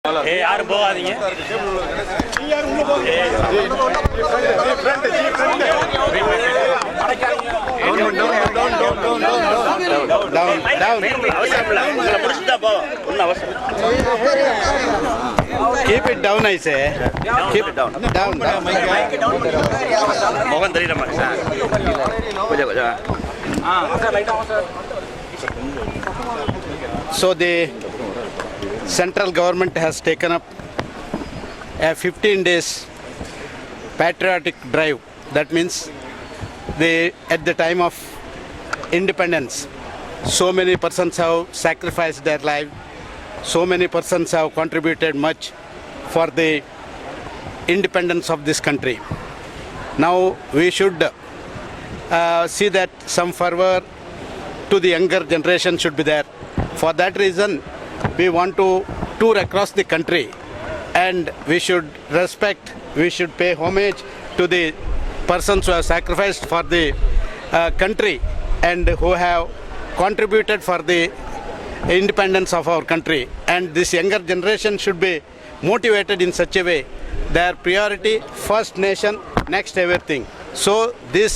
யாரும் போகாதீங்க. Keep it down, I say. Keep it down. Down. முகம் தெரியல மாதிரி சார். கொஞ்சம் கொஞ்சம். So the central government has taken up a 15 days patriotic drive. That means at the time of independence, so many persons have sacrificed their life. So many persons have contributed much for the independence of this country. Now we should see that some fervor to the younger generation should be there. For that reason, we want to tour across the country, and we should respect, we should pay homage to the persons who have sacrificed for the country and who have contributed for the independence of our country. And this younger generation should be motivated in such a way, their priority first nation, next everything. So this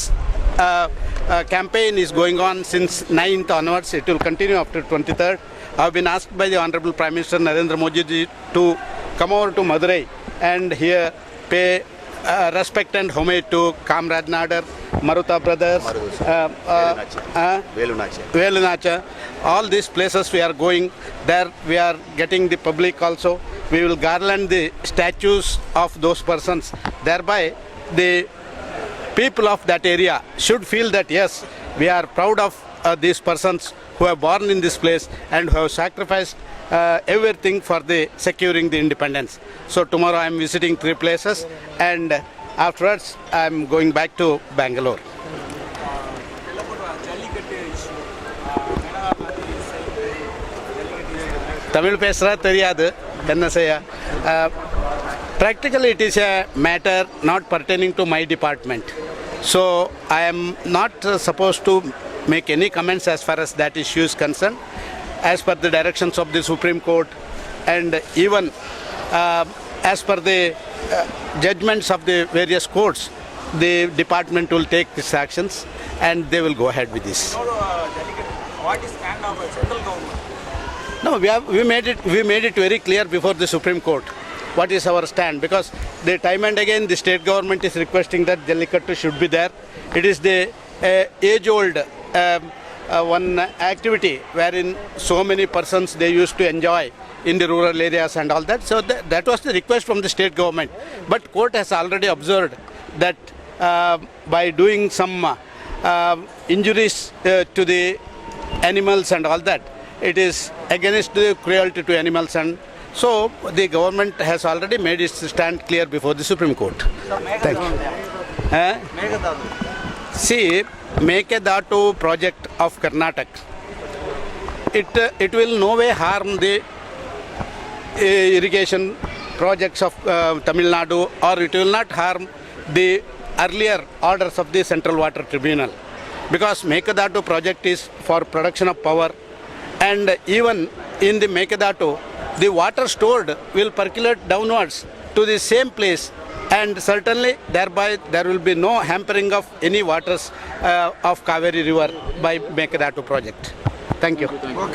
campaign is going on since 9th onwards. It will continue up to 23rd. I have been asked by the Honorable Prime Minister Narendra Modi ji to come over to Madurai and here pay respect and homage to Kamraj Nadar, Maruta brothers, Velunacha. All these places we are going. There we are getting the public also. We will garland the statues of those persons. Thereby the people of that area should feel that yes, we are proud of these persons who are born in this place and who have sacrificed everything for the securing the independence. So tomorrow I am visiting 3 places, and afterwards I am going back to Bangalore. Tamil pesra theriyadu enna seya. Practically it is a matter not pertaining to my department. So I am not supposed to make any comments as far as that issue is concerned. As per the directions of the Supreme Court and even as per the judgments of the various courts, the department will take these actions and they will go ahead with this. What is stand of the central government? No, we made it very clear before the Supreme Court what is our stand, because the time and again the state government is requesting that Jallikattu should be there. It is the age-old one activity wherein so many persons they used to enjoy in the rural areas and all that. So that was the request from the state government. But court has already observed that by doing some injuries to the animals and all that, it is against the cruelty to animals, and so the government has already made its stand clear before the Supreme Court. Thank you. See, Mekedatu project of Karnataka, it will no way harm the irrigation projects of Tamil Nadu, or it will not harm the earlier orders of the Central Water Tribunal, because Mekedatu project is for production of power, and even in the Mekedatu, the water stored will percolate downwards to the same place, and certainly thereby there will be no hampering of any waters of Kaveri river by Mekedatu project. Thank you.